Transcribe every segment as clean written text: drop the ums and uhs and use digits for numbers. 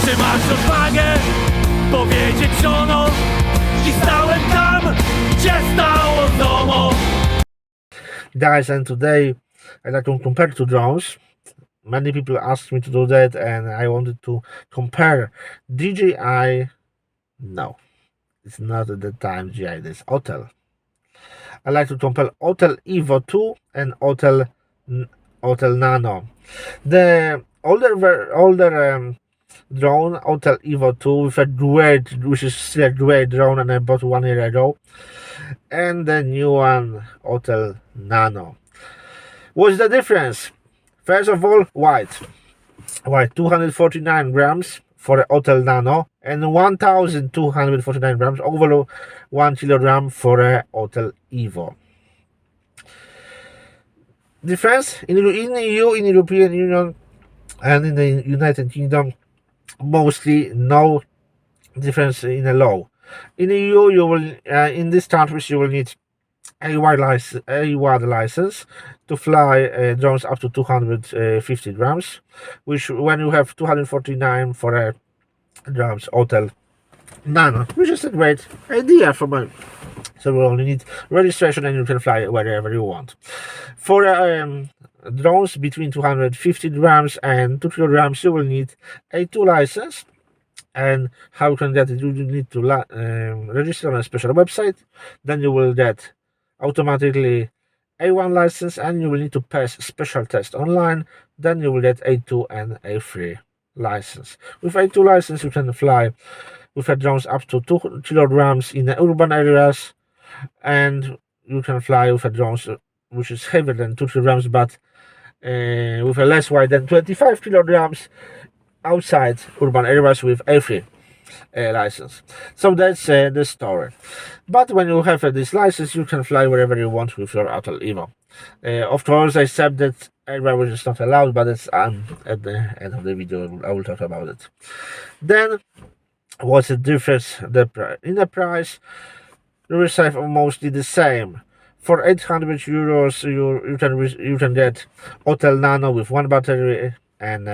Czy masz odwagę powiedzieć żono i stałem tam, gdzie stało domo? Guys, and today I'd like to compare two drones. Many people asked me to do that, and I wanted to compare DJI. No, it's not at the time DJI, it's Autel. I like to compare Autel Evo 2 and Autel Nano. The older drone, Autel Evo 2, with a great, which is still a great drone, and I bought 1 year ago, and the new one, Autel Nano. What's the difference? First of all, weight 249 grams for the Autel Nano, and 1,249 grams, over 1 kilogram for the Autel Evo. Difference in EU, in European Union, and in the United Kingdom, mostly no difference in the law. In the EU, you will in these countries you will need a wide license to fly drones up to 250 grams, which when you have 249 for drones Autel Nano, which is a great idea for me. So we only need registration and you can fly wherever you want. For drones between 250 grams and 2 kilograms, you will need a 2 license. And how you can get it? You need to register on a special website. Then you will get automatically A1 license, and you will need to pass special test online. Then you will get A2 and A3 license. With A2 license, you can fly with drones up to 2 kilograms in the urban areas, and you can fly with drones which is heavier than 2 kilograms, but with a less weight than 25 kilograms outside urban areas with A3 license. So that's the story. But when you have this license, you can fly wherever you want with your Autel Evo. Of course, I said that air which is not allowed, but it's at the end of the video I will talk about it. Then what's the difference? In the price, you receive mostly the same. For 800 euros, you can get Autel Nano with 1 battery and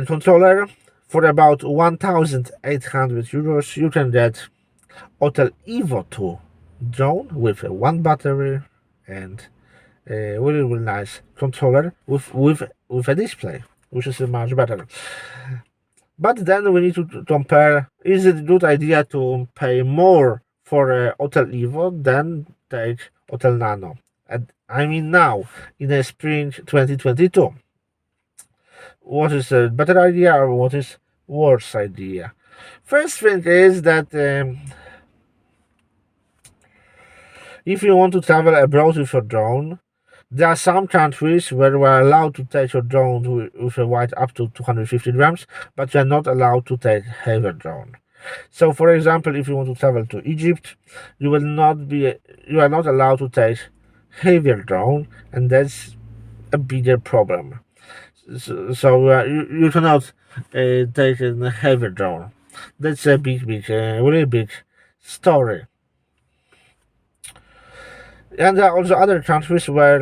controller. For about 1,800 euros, you can get Autel Evo 2 drone with 1 battery and a really nice controller with a display, which is much better. But then we need to compare: is it a good idea to pay more for Autel Evo than take Autel Nano? And I mean now, in the spring 2022. What is a better idea or what is worse idea? First thing is that if you want to travel abroad with your drone, there are some countries where we are allowed to take your drone with a weight up to 250 grams, but you are not allowed to take heavier drone. So, for example, if you want to travel to Egypt, you are not allowed to take heavier drone, and that's a bigger problem. So you cannot take a heavy drone. That's a really big story. And there are also other countries where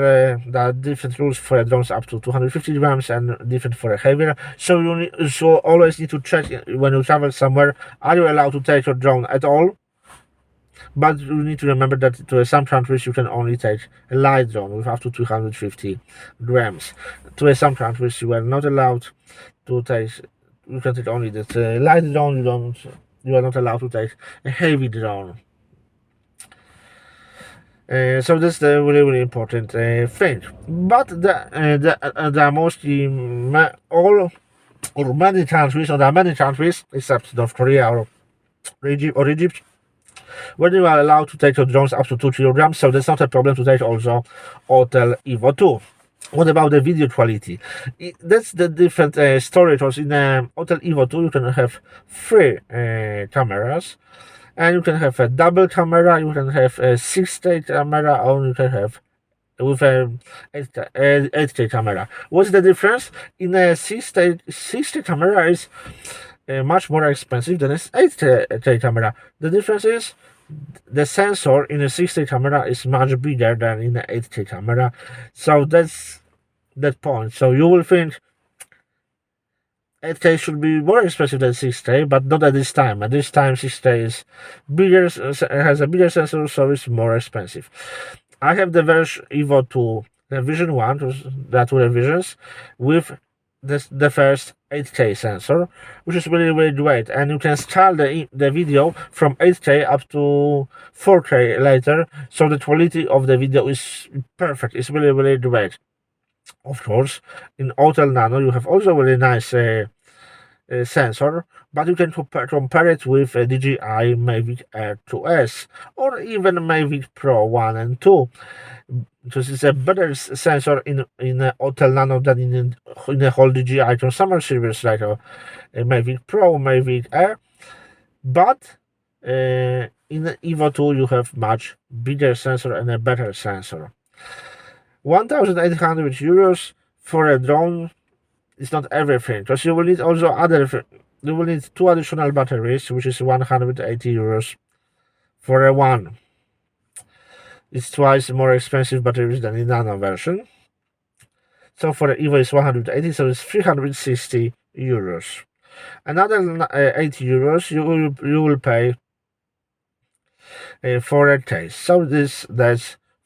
there are different rules for drones up to 250 grams and different for a heavier. So you always need to check when you travel somewhere: are you allowed to take your drone at all? But you need to remember that to some countries you can only take a light drone with up to 250 grams. To some countries you are not allowed to take. You can take only that light drone. You are not allowed to take a heavy drone. So that's the really important thing. But there are mostly all or many countries, or there are many countries except North Korea or Egypt, where you are allowed to take your drones up to 2 kilograms, so that's not a problem to take also Autel Evo 2. What about the video quality? That's the different story. Because in Autel Evo 2 you can have 3 cameras, and you can have a double camera, you can have a 6K camera, or you can have with a 8K camera. What's the difference? In a 6K camera is much more expensive than an 8K camera. The difference is the sensor in a 6K camera is much bigger than in an 8K camera. So that's that point. So you will think 8K should be more expensive than 6K, but not at this time. At this time, 6K is bigger, has a bigger sensor, so it's more expensive. I have the version Evo 2 revision 1, that were revisions, with the first 8K sensor, which is really, really great. And you can scale the video from 8K up to 4K later, so the quality of the video is perfect. It's really, really great. Of course, in Autel Nano, you have also really nice sensor, but you can compare it with DJI Mavic Air 2S or even Mavic Pro 1 and 2. Because it's a better sensor in Autel Nano than in the whole DJI consumer series like a Mavic Pro, Mavic Air. But in Evo 2 you have much bigger sensor and a better sensor. 1,800 euros for a drone is not everything, because you will need also you will need 2 additional batteries, which is 180 euros for a one. It's twice more expensive batteries than the Nano version. So for the Evo is 180, so it's 360 euros. Another 80 euros you will pay for a case. So that's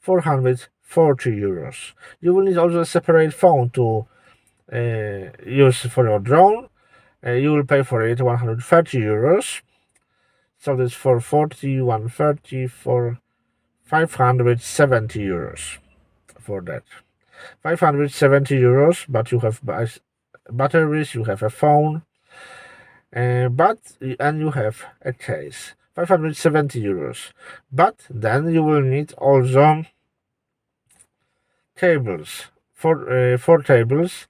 440 euros. You will need also a separate phone to use for your drone. You will pay for it 130 euros. So that's 440, 130, for 570 euros for that. 570 euros, but you have batteries, you have a phone, and you have a case. 570 euros. But then you will need also cables, four cables.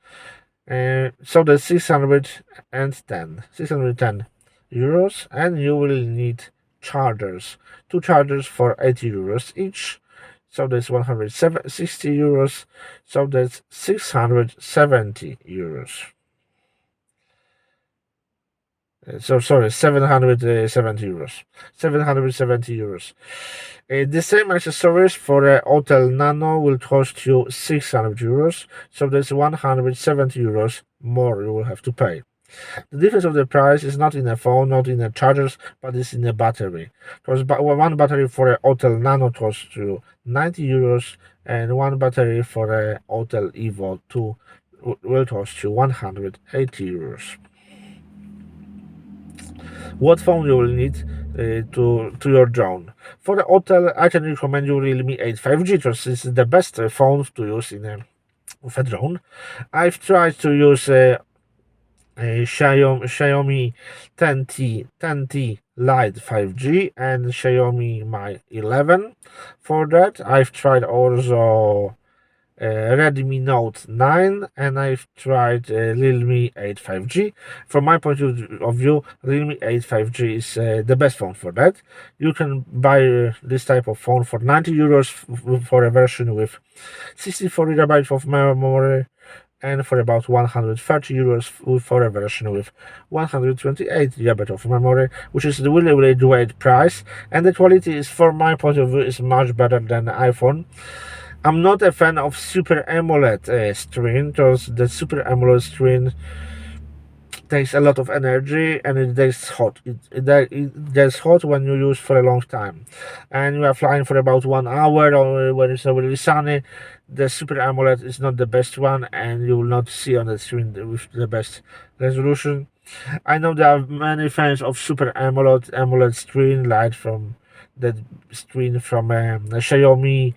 So that's 610 euros, and you will need chargers, 2 chargers for 80 euros each. So that's 160 euros. So that's 670 euros. So sorry, 770 euros. 770 euros. The same accessories for Autel Nano will cost you 600 euros. So that's 170 euros more you will have to pay. The difference of the price is not in the phone, not in the chargers, but it's in the battery. Because one battery for an Autel Nano costs you 90 euros, and one battery for an Autel Evo 2 will cost you 180 euros. What phone you will need to your drone? For the Autel, I can recommend you Realme 8 5G, because this is the best phone to use with a drone. I've tried to use Xiaomi 10T Lite 5G and Xiaomi Mi 11. For that, I've tried also Redmi Note 9, and I've tried Realme 8 5G. From my point of view, Realme 8 5G is the best phone for that. You can buy this type of phone for 90 euros for a version with 64 GB of memory, and for about 130 euros for a version with 128 GB of memory, which is a really, really great price. And the quality is, from my point of view, is much better than the iPhone. I'm not a fan of Super AMOLED screen, because the Super AMOLED screen takes a lot of energy and it gets hot. It gets hot when you use for a long time, and you are flying for about 1 hour, or when it's really sunny. The Super AMOLED is not the best one, and you will not see on the screen with the best resolution. I know there are many fans of Super AMOLED screen, like from the screen from Xiaomi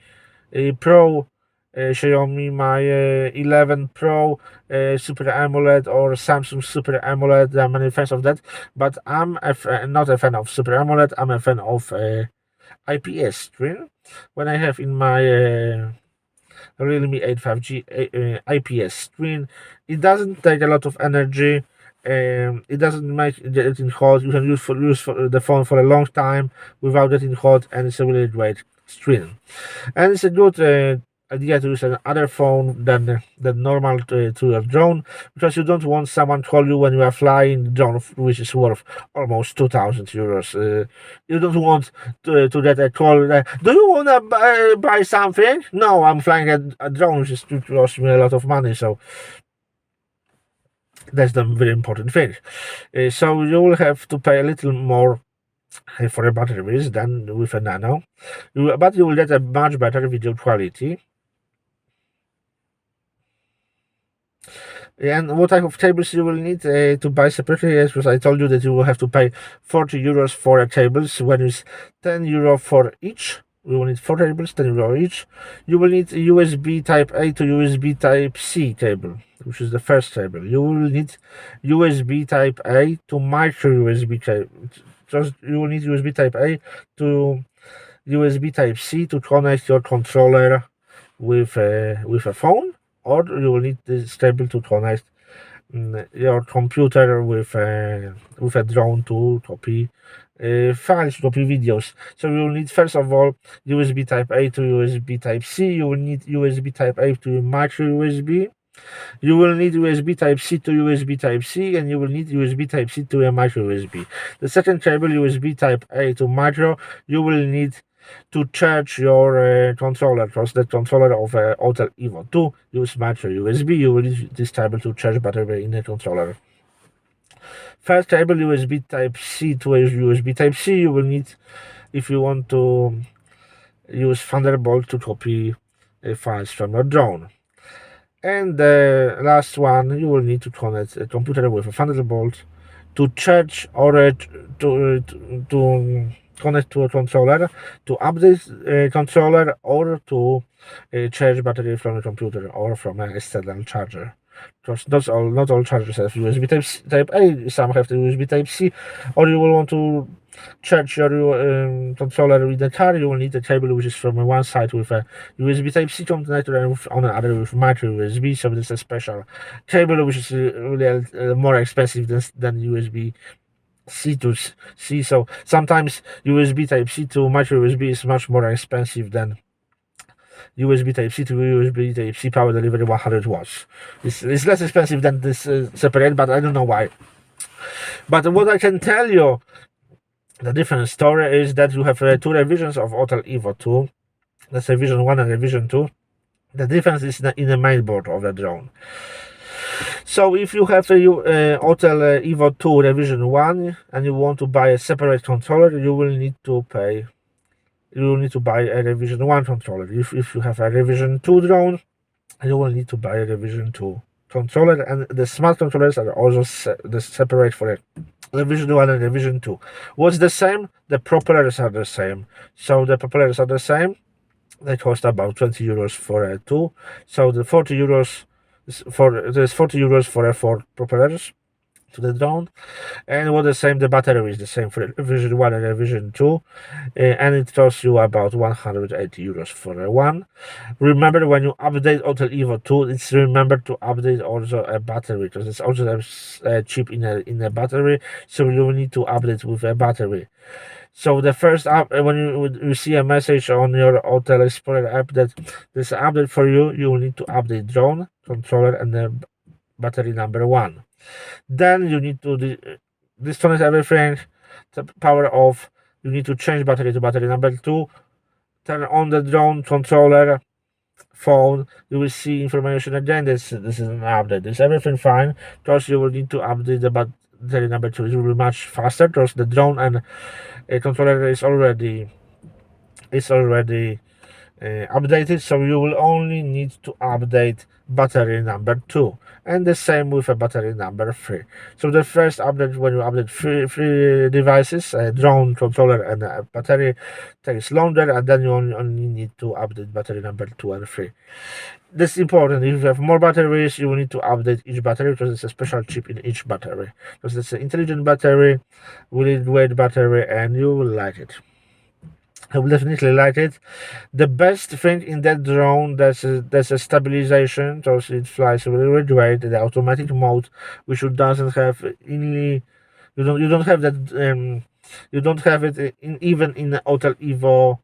Pro, Xiaomi Mi 11 Pro, Super AMOLED, or Samsung Super AMOLED. There are many fans of that, but I'm not a fan of Super AMOLED. I'm a fan of IPS screen. When I have in my Realme 8 5G IPS screen, it doesn't take a lot of energy. It doesn't make it getting hot. You can use the phone for a long time without getting hot, and it's a really great screen. And it's a good idea to use another phone than normal to your drone, because you don't want someone to call you when you are flying the drone, which is worth almost 2,000 euros. You don't want to get a call. Do you want to buy something? No, I'm flying a drone, which is to cost me a lot of money. So That's the very important thing. So you will have to pay a little more for the batteries than with a Nano, but you will get a much better video quality. And what type of tables you will need to buy separately? Yes, because I told you that you will have to pay 40 euros for a tables, when it's 10 euro for each. We will need 4 tables, 10 euro each. You will need a USB Type A to USB Type C cable, which is the first table. You will need USB Type A to micro USB cable. Just you will need USB Type A to USB Type C to connect your controller with a phone, or you will need this cable to connect your computer with a drone to copy files, to copy videos. So you will need, first of all, USB Type A to USB Type C. You will need USB Type A to micro USB. You will need USB Type C to USB Type C, and you will need USB Type C to a micro USB. The second cable, USB Type A to micro, you will need to charge your controller, because the controller of Autel Evo 2 use micro USB. You will need this cable to charge battery in the controller. First cable, USB Type C to USB Type C, you will need if you want to use Thunderbolt to copy files from your drone. And the last one, you will need to connect a computer with a Thunderbolt to charge, or to connect to a controller, to update a controller, or to charge battery from a computer or from an external charger. Because not all chargers have USB Type A, some have the USB Type C, or you will want to charge your controller with the car. You will need a cable which is from one side with a USB Type C connector, and on the other with micro USB. So this is a special cable which is really more expensive than USB C to C. So sometimes USB Type C to micro USB is much more expensive than USB Type C to USB Type C power delivery 100 watts. It's less expensive than this separate, but I don't know why. But what I can tell you, the different story is that you have 2 revisions of Autel Evo 2. That's revision 1 and revision 2. The difference is in the mainboard of the drone. So if you have a Autel Evo 2 revision 1 and you want to buy a separate controller, you will need to buy a revision 1 controller. If you have a revision 2 drone, you will need to buy a revision 2 controller, and the smart controllers are also separate for it. Revision 1 and revision 2. What's the same? The propellers are the same. So the propellers are the same. They cost about 20 euros for a 2. So the 40 euros there's 40 euros for 4 propellers to the drone. And what the same, the battery is the same for revision 1 and revision 2, and it costs you about 180 euros for a 1. Remember, when you update Autel Evo 2, it's remember to update also a battery, because it's also a chip in a battery, so you need to update with a battery. So the first when you see a message on your Autel Explorer app that there's an update for you, you will need to update drone, controller, and the battery number 1. Then you need to disconnect everything, the power off. You need to change battery to battery number 2. Turn on the drone, controller, phone. You will see information again. This is an update. Is everything fine? Because you will need to update the battery number 2. It will be much faster, because the drone and controller is already updated, so you will only need to update battery number 2, and the same with a battery number 3. So the first update, when you update three devices, a drone, controller, and a battery, takes longer, and then you only need to update battery number 2 and 3. This is important. If you have more batteries, you will need to update each battery, because it's a special chip in each battery, because it's an intelligent battery, weight battery, and you will like it. I will definitely like it. The best thing in that drone, there's a stabilization, so it flies really great. The automatic mode, which doesn't have any, you don't have that you don't have it even in the Autel Evo.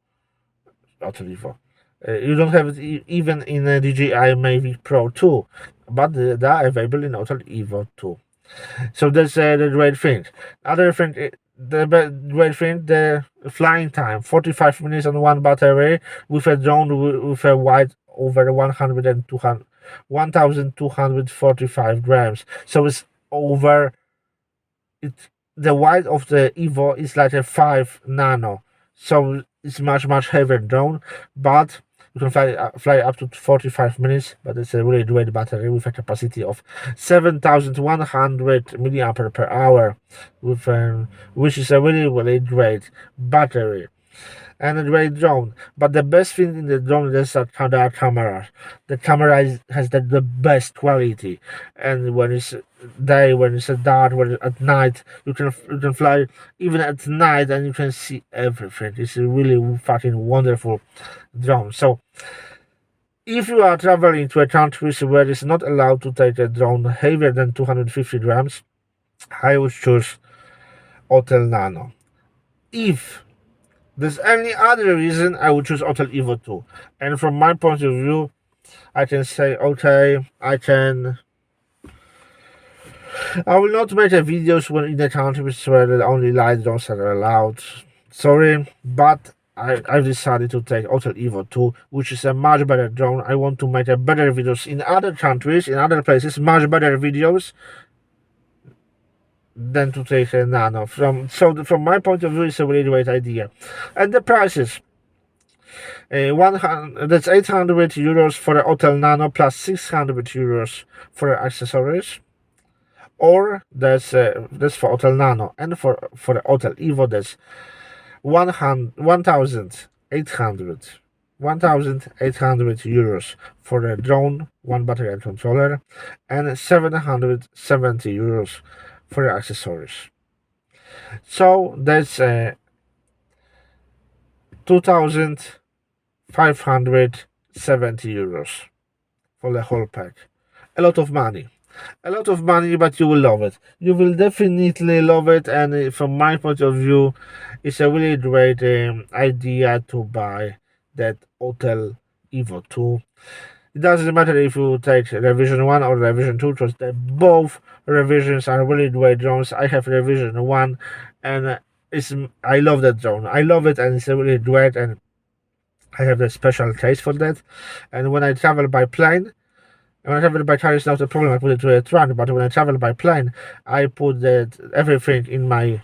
You don't have it even in the DJI Mavic Pro 2, but they are available in Autel Evo 2. So that's the great thing. Other thing, great thing, the flying time, 45 minutes on one battery with a drone with a weight over 1,245 grams. So it's over it. The weight of the Evo is like a 5 Nano, so it's much heavier drone, but you can fly up to 45 minutes, but it's a really great battery with a capacity of 7,100 milliampere per hour, with which is a really great battery and a great drone. But the best thing in the drone is that there are cameras. The camera has the best quality, and when it's day, when it's dark, when it's at night, you can fly even at night and you can see everything. It's a really fucking wonderful drone. So if you are traveling to a country where it's not allowed to take a drone heavier than 250 grams, I would choose Autel Nano. If there's any other reason, I would choose Autel Evo 2. And from my point of view, I can say, okay, I will not make a videos when in the countries where only light drones are allowed. Sorry, but I've decided to take Autel Evo 2, which is a much better drone. I want to make a better videos in other countries, in other places, much better videos than to take a Nano. From my point of view, it's a really great idea. And the prices. That's 800 euros for the Autel Nano plus 600 euros for the accessories. Or that's for Autel Nano, and for the Autel Evo that's 1,800 euros for the drone, one battery and controller, and 770 euros for the accessories. So that's 2,570 euros for the whole pack. A lot of money, but you will love it. You will definitely love it, and from my point of view, it's a really great idea to buy that Autel Evo 2. It doesn't matter if you take revision 1 or revision 2, because both revisions are really great drones. I have revision 1, and I love that drone. I love it, and it's really great, and I have a special case for that. And when I travel by plane, when I travel by car, it's not a problem. I put it to a trunk. But when I travel by plane, I put everything in my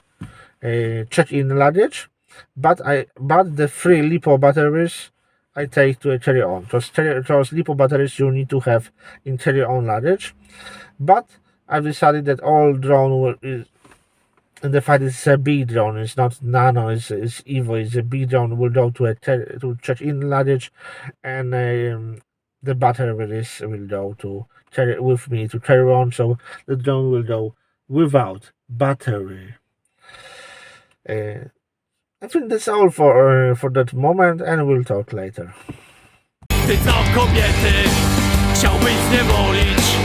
check-in luggage. But the 3 LiPo batteries I take to a carry-on. Because LiPo batteries you need to have in carry-on luggage. But I've decided that all drone is, and the fact it's a B drone, it's not Nano, it's Evo, it's a B drone, will go to check-in luggage, and the battery will go to carry with me to carry on, so the drone will go without battery. I think that's all for that moment, and we'll talk later. Ty co kobiety chciałbyś zniewolić,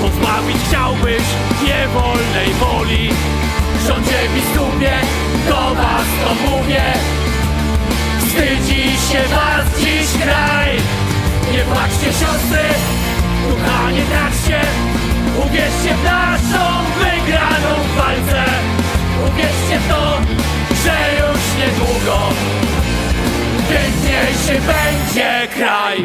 pozbawić chciałbyś niewolnej woli. Rządzie biskupie, do was to mówię, wstydzi się was dziś kraj. Nie płaczcie siostry, ducha nie traćcie, uwierzcie w naszą wygraną w walce. Uwierzcie w to, że już niedługo piękniejszy będzie kraj.